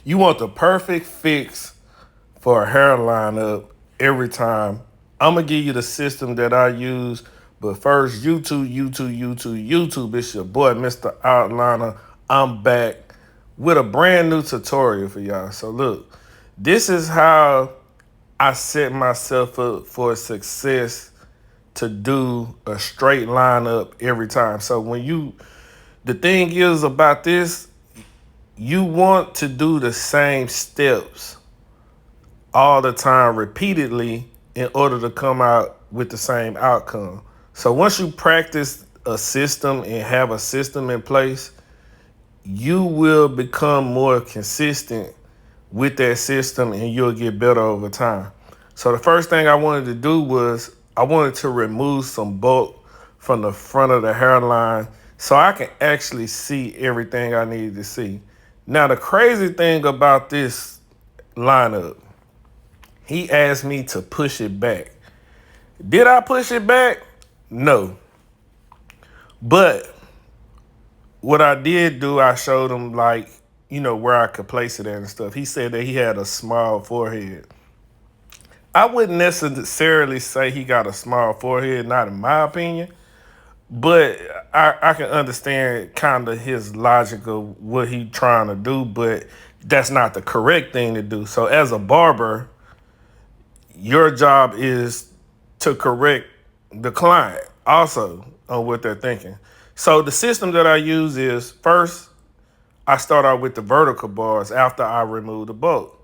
You want the perfect fix for a hair lineup every time. I'm gonna give you the system that I use, but first, YouTube. It's your boy, Mr. Outliner. I'm back with a brand new tutorial for y'all. So look, this is how I set myself up for success to do a straight lineup every time. So the thing is about this, you want to do the same steps all the time repeatedly in order to come out with the same outcome. So once you practice a system and have a system in place, you will become more consistent with that system and you'll get better over time. So the first thing I wanted to do was I wanted to remove some bulk from the front of the hairline so I can actually see everything I needed to see. Now the crazy thing about this lineup, he asked me to push it back. Did I push it back? No. But what I did do, I showed him where I could place it at and stuff. He said that he had a small forehead. I wouldn't necessarily say he got a small forehead, not in my opinion, but I can understand kind of his logic of what he trying to do, but that's not the correct thing to do. So as a barber, your job is to correct the client also on what they're thinking. So the system that I use is first, I start out with the vertical bars after I remove the bolt.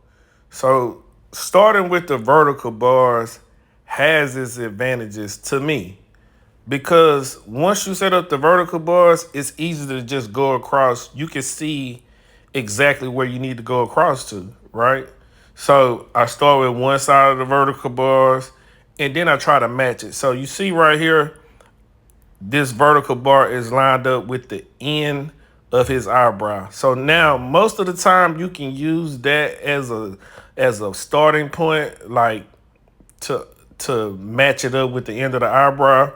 So starting with the vertical bars has its advantages to me because once you set up the vertical bars, it's easy to just go across. You can see exactly where you need to go across to, right? So I start with one side of the vertical bars and then I try to match it. So you see right here, this vertical bar is lined up with the end of his eyebrow. So now most of the time you can use that as a starting point, like to match it up with the end of the eyebrow.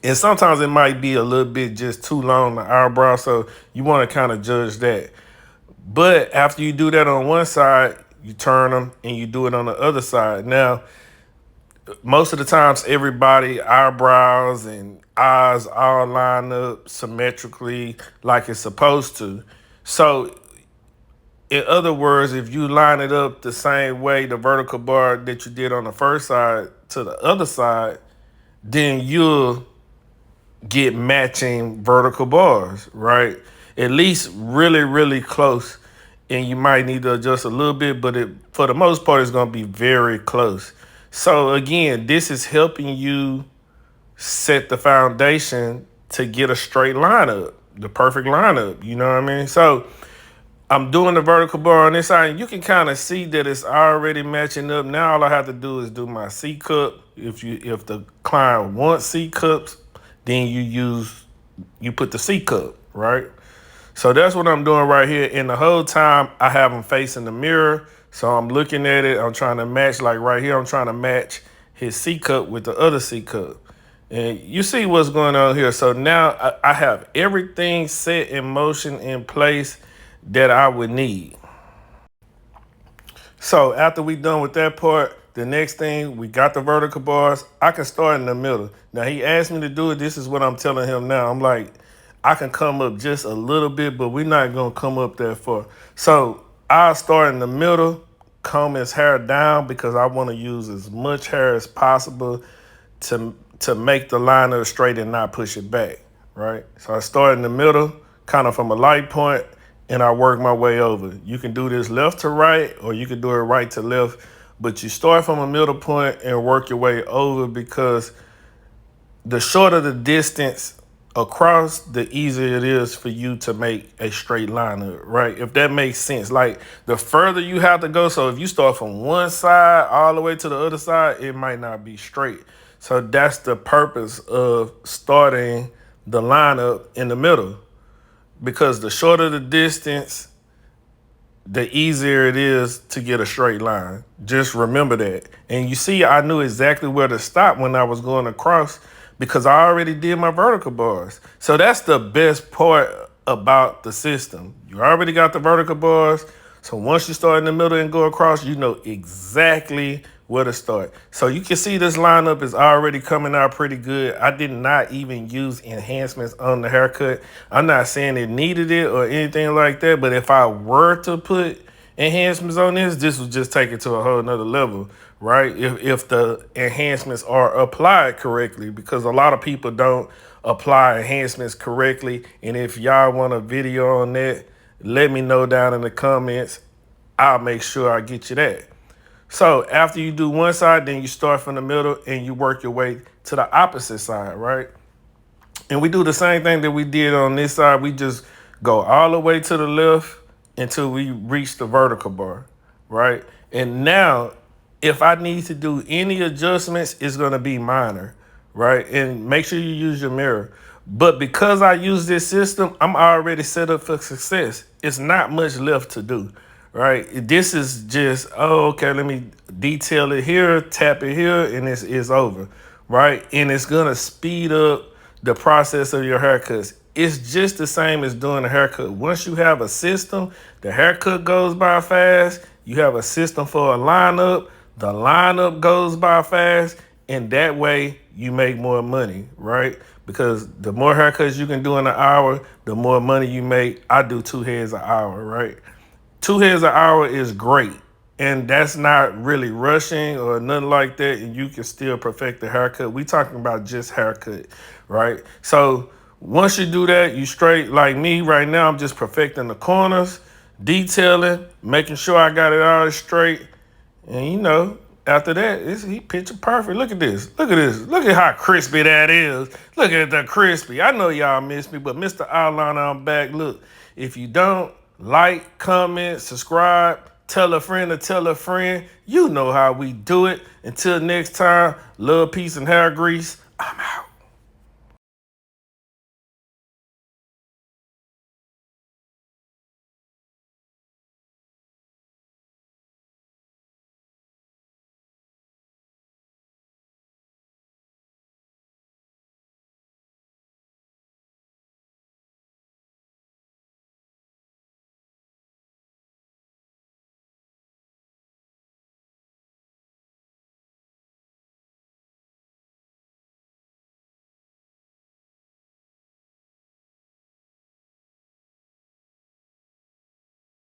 And sometimes it might be a little bit just too long, the eyebrow, so you want to kind of judge that. But after you do that on one side, you turn them and you do it on the other side. Now, most of the times, everybody eyebrows and eyes all line up symmetrically like it's supposed to. So, in other words, if you line it up the same way, the vertical bar that you did on the first side to the other side, then you'll get matching vertical bars, right? At least really, really close. And you might need to adjust a little bit, but for the most part, it's going to be very close. So again, this is helping you set the foundation to get a straight lineup, the perfect lineup. You know what I mean? So I'm doing the vertical bar on this side, and you can kind of see that it's already matching up. Now all I have to do is do my C cup. If the client wants C cups, then you put the C cup, right? So that's what I'm doing right here. And the whole time I have him facing the mirror. So I'm looking at it. I'm trying to match, like right here, I'm trying to match his C cup with the other C cup. And you see what's going on here. So now I have everything set in motion in place that I would need. So after we done with that part, the next thing, we got the vertical bars. I can start in the middle. Now he asked me to do it. This is what I'm telling him now. I'm like, I can come up just a little bit, but we're not gonna come up that far. So I'll start in the middle, comb his hair down because I want to use as much hair as possible to make the liner straight and not push it back, right? So I start in the middle, kind of from a light point, and I work my way over. You can do this left to right, or you can do it right to left, but you start from a middle point and work your way over because the shorter the distance across, the easier it is for you to make a straight line, right? If that makes sense. Like the further you have to go, so if you start from one side all the way to the other side, it might not be straight. So that's the purpose of starting the lineup in the middle, because the shorter the distance, the easier it is to get a straight line. Just remember that. And you see, I knew exactly where to stop when I was going across because I already did my vertical bars. So that's the best part about the system. You already got the vertical bars. So once you start in the middle and go across, you know exactly where to start. So you can see this lineup is already coming out pretty good. I did not even use enhancements on the haircut. I'm not saying it needed it or anything like that, but if I were to put enhancements on this would just take it to a whole nother level, right? If the enhancements are applied correctly, because a lot of people don't apply enhancements correctly. And if y'all want a video on that, let me know down in the comments. I'll make sure I get you that. So after you do one side, then you start from the middle and you work your way to the opposite side, right? And we do the same thing that we did on this side. We just go all the way to the left until we reach the vertical bar, right? And now, if I need to do any adjustments, it's gonna be minor, right? And make sure you use your mirror. But because I use this system, I'm already set up for success. It's not much left to do, right? This is just, oh, okay, let me detail it here, tap it here, and it's over, right? And it's gonna speed up the process of your haircuts. It's just the same as doing a haircut. Once you have a system, the haircut goes by fast. You have a system for a lineup, the lineup goes by fast, and that way you make more money, right? Because the more haircuts you can do in an hour, the more money you make. I do 2 heads an hour, right? 2 heads an hour is great. And that's not really rushing or nothing like that. And you can still perfect the haircut. We talking about just haircut, right? So once you do that, you straight like me right now. I'm just perfecting the corners, detailing, making sure I got it all straight. And you know, after that, he picture perfect. Look at this. Look at this. Look at how crispy that is. Look at the crispy. I know y'all miss me, but Mr. Outliner, I'm back. Look, if you don't like, comment, subscribe, tell a friend to tell a friend. You know how we do it. Until next time, love, peace, and hair grease. I'm out.